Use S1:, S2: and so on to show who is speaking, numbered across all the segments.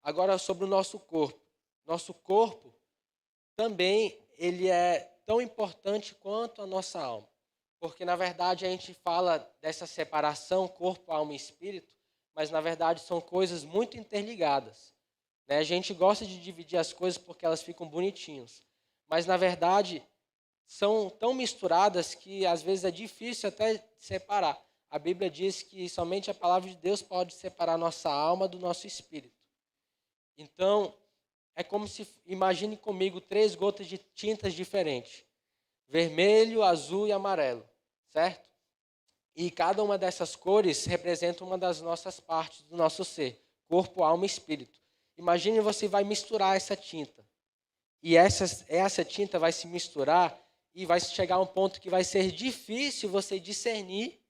S1: Agora, sobre o nosso corpo. Nosso corpo também ele é tão importante quanto a nossa alma. Porque, na verdade, a gente fala dessa separação corpo, alma e espírito, mas, na verdade, são coisas muito interligadas. Né? A gente gosta de dividir as coisas porque elas ficam bonitinhas. Mas, na verdade, são tão misturadas que, às vezes, é difícil até separar. A Bíblia diz que somente a palavra de Deus pode separar nossa alma do nosso espírito. Então, é como se, imagine comigo, 3 gotas de tintas diferentes. Vermelho, azul e amarelo, certo? E cada uma dessas cores representa uma das nossas partes do nosso ser, corpo, alma e espírito. Imagine você vai misturar essa tinta. E essa tinta vai se misturar e vai chegar a um ponto que vai ser difícil você discernir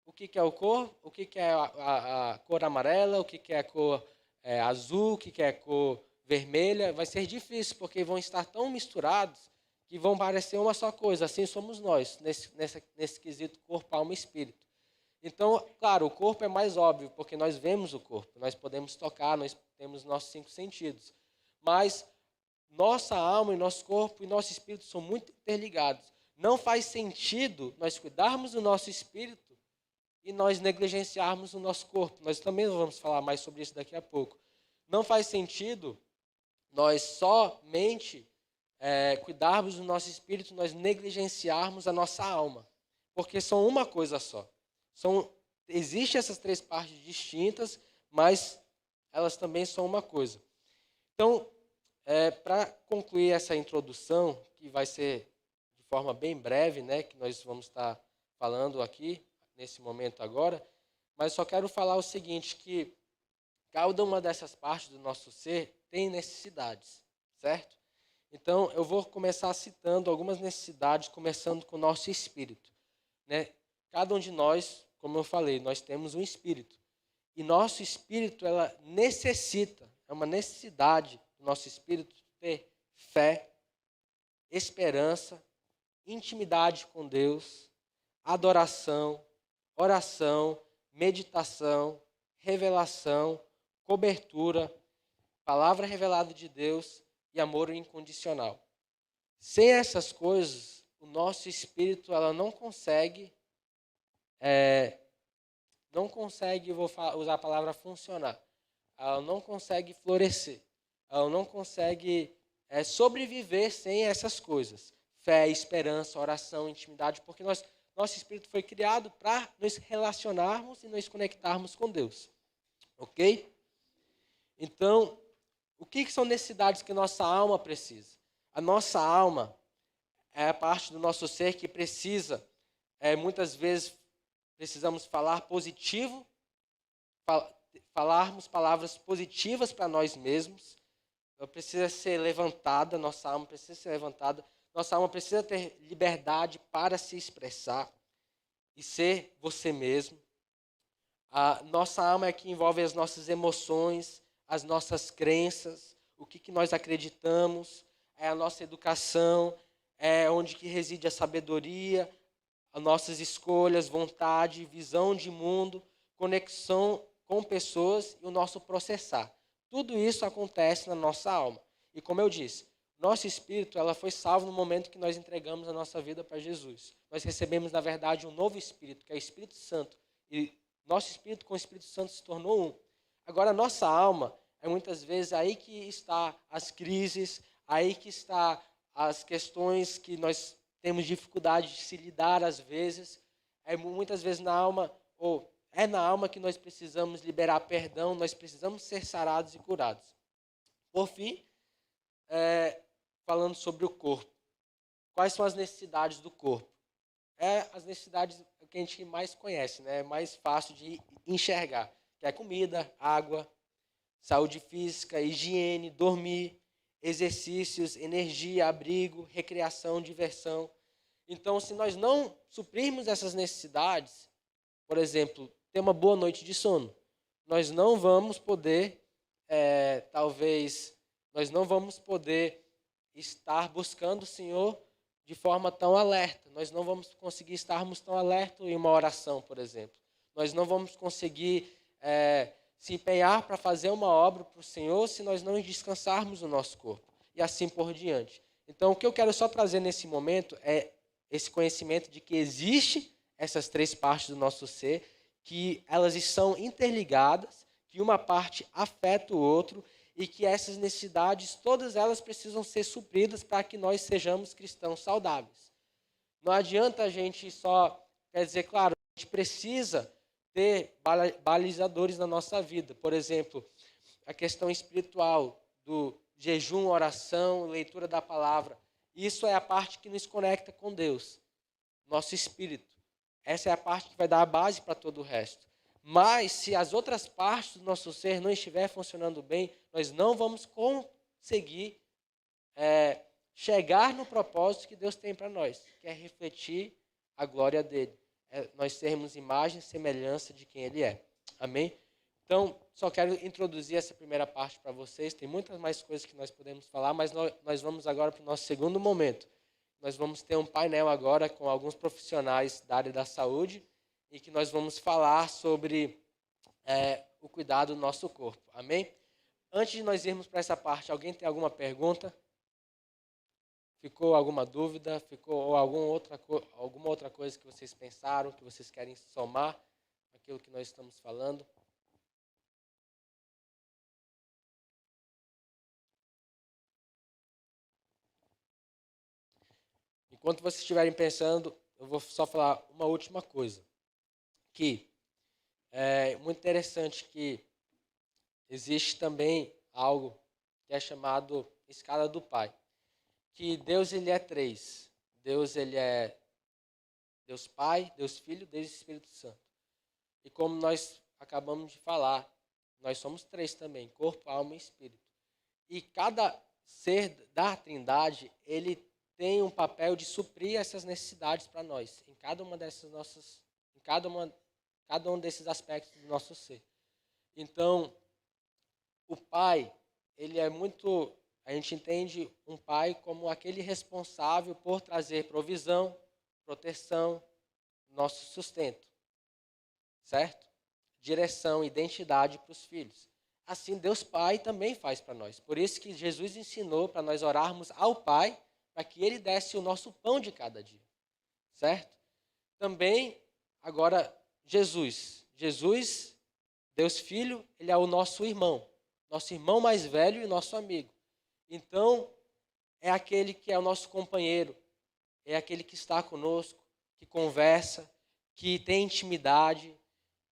S1: o que é o corpo, o que é a cor amarela, o que é a cor azul, o que é a cor vermelha. Vai ser difícil, porque vão estar tão misturados que vão parecer uma só coisa. Assim somos nós, nesse quesito corpo, alma e espírito. Então, claro, o corpo é mais óbvio, porque nós vemos o corpo, nós podemos tocar, nós temos nossos 5 sentidos. Mas nossa alma e nosso corpo e nosso espírito são muito interligados. Não faz sentido nós cuidarmos do nosso espírito e nós negligenciarmos o nosso corpo. Nós também vamos falar mais sobre isso daqui a pouco. Não faz sentido nós somente cuidarmos do nosso espírito, nós negligenciarmos a nossa alma, porque são uma coisa só. Existem essas 3 partes distintas, mas elas também são uma coisa. Então, para concluir essa introdução, que vai ser de forma bem breve, né, que nós vamos estar falando aqui, nesse momento agora, mas só quero falar o seguinte, que cada uma dessas partes do nosso ser tem necessidades, certo? Então, eu vou começar citando algumas necessidades, começando com o nosso espírito. Né? Cada um de nós, como eu falei, nós temos um espírito. E nosso espírito, ela necessita, é uma necessidade do nosso espírito ter fé, esperança, intimidade com Deus, adoração, oração, meditação, revelação, cobertura, palavra revelada de Deus e amor incondicional. Sem essas coisas, o nosso espírito ela não consegue, vou usar a palavra funcionar, ela não consegue florescer, ela não consegue sobreviver sem essas coisas. Fé, esperança, oração, intimidade, porque nosso espírito foi criado para nos relacionarmos e nos conectarmos com Deus. Ok? Então, o que são necessidades que nossa alma precisa? A nossa alma é a parte do nosso ser que precisa, muitas vezes, precisamos falar positivo, falarmos palavras positivas para nós mesmos. Ela precisa ser levantada, nossa alma precisa ser levantada. Nossa alma precisa ter liberdade para se expressar e ser você mesmo. A nossa alma é que envolve as nossas emoções, as nossas crenças, o que nós acreditamos, é a nossa educação, é onde que reside a sabedoria, as nossas escolhas, vontade, visão de mundo, conexão com pessoas e o nosso processar. Tudo isso acontece na nossa alma. E como eu disse, nosso espírito ela foi salvo no momento que nós entregamos a nossa vida para Jesus. Nós recebemos, na verdade, um novo espírito, que é o Espírito Santo. E nosso espírito com o Espírito Santo se tornou um. Agora, a nossa alma, muitas vezes aí que está as crises, aí que está as questões que nós temos dificuldade de se lidar às vezes. Muitas vezes na alma, é na alma que nós precisamos liberar perdão, nós precisamos ser sarados e curados. Por fim, falando sobre o corpo. Quais são as necessidades do corpo? As necessidades que a gente mais conhece, né? É mais fácil de enxergar, que é comida, água, saúde física, higiene, dormir, exercícios, energia, abrigo, recreação, diversão. Então, se nós não suprirmos essas necessidades, por exemplo, ter uma boa noite de sono, nós não vamos poder, nós não vamos poder estar buscando o Senhor de forma tão alerta. Nós não vamos conseguir estarmos tão alerta em uma oração, por exemplo. Nós não vamos conseguir se empenhar para fazer uma obra para o Senhor se nós não descansarmos o nosso corpo, e assim por diante. Então, o que eu quero só trazer nesse momento é esse conhecimento de que existe essas três partes do nosso ser, que elas estão interligadas, que uma parte afeta o outro e que essas necessidades, todas elas precisam ser supridas para que nós sejamos cristãos saudáveis. Não adianta a gente só, quer dizer, claro, a gente precisa ter balizadores na nossa vida. Por exemplo, a questão espiritual do jejum, oração, leitura da palavra. Isso é a parte que nos conecta com Deus, nosso espírito. Essa é a parte que vai dar a base para todo o resto. Mas, se as outras partes do nosso ser não estiver funcionando bem, nós não vamos conseguir chegar no propósito que Deus tem para nós, que é refletir a glória dele. Nós sermos imagem e semelhança de quem ele é. Amém? Então, só quero introduzir essa primeira parte para vocês. Tem muitas mais coisas que nós podemos falar, mas nós vamos agora para o nosso segundo momento. Nós vamos ter um painel agora com alguns profissionais da área da saúde e que nós vamos falar sobre o cuidado do nosso corpo. Amém? Antes de nós irmos para essa parte, alguém tem alguma pergunta? Ficou alguma dúvida? Ficou alguma outra coisa que vocês pensaram, que vocês querem somar aquilo que nós estamos falando? Enquanto vocês estiverem pensando, eu vou só falar uma última coisa. Que é muito interessante que existe também algo que é chamado escala do Pai. Que Deus ele é três. Deus ele é Deus Pai, Deus Filho, Deus Espírito Santo. E como nós acabamos de falar, nós somos três também, corpo, alma e espírito. E cada ser da Trindade, ele tem um papel de suprir essas necessidades para nós, em cada uma dessas nossas, cada um desses aspectos do nosso ser. Então, o pai, ele é muito, a gente entende um pai como aquele responsável por trazer provisão, proteção, nosso sustento, certo? Direção, identidade para os filhos. Assim, Deus Pai também faz para nós. Por isso que Jesus ensinou para nós orarmos ao Pai, para que Ele desse o nosso pão de cada dia, certo? Também, agora, Jesus, Deus Filho, Ele é o nosso irmão mais velho e nosso amigo. Então, é aquele que é o nosso companheiro, é aquele que está conosco, que conversa, que tem intimidade,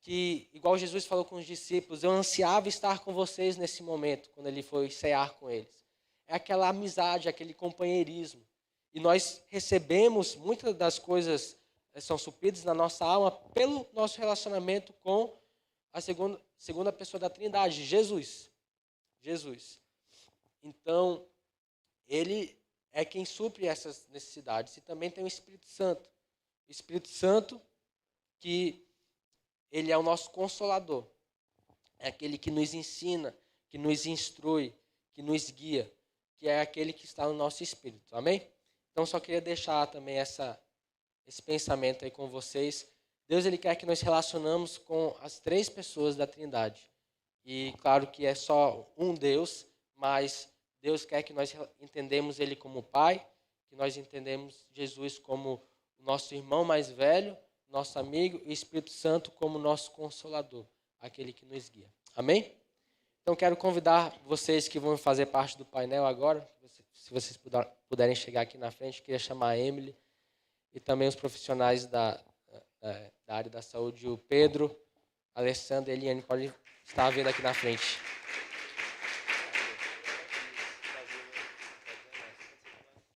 S1: que, igual Jesus falou com os discípulos, eu ansiava estar com vocês nesse momento, quando ele foi cear com eles. É aquela amizade, aquele companheirismo. E nós recebemos, muitas das coisas são supridas na nossa alma pelo nosso relacionamento com a segunda pessoa da Trindade, Jesus. Então, ele é quem supre essas necessidades. E também tem o Espírito Santo. O Espírito Santo, que ele é o nosso consolador. É aquele que nos ensina, que nos instrui, que nos guia, que é aquele que está no nosso espírito. Amém? Então, só queria deixar também esse pensamento aí com vocês. Deus, ele quer que nós relacionamos com as três pessoas da Trindade. E claro que é só um Deus, mas Deus quer que nós entendemos ele como Pai, que nós entendemos Jesus como o nosso irmão mais velho, nosso amigo, e o Espírito Santo como nosso consolador, aquele que nos guia. Amém? Então, quero convidar vocês que vão fazer parte do painel agora, se vocês puderem chegar aqui na frente, queria chamar a Emily e também os profissionais da área da saúde, o Pedro, a Alessandra e a Eliane, podem estar vindo aqui na frente.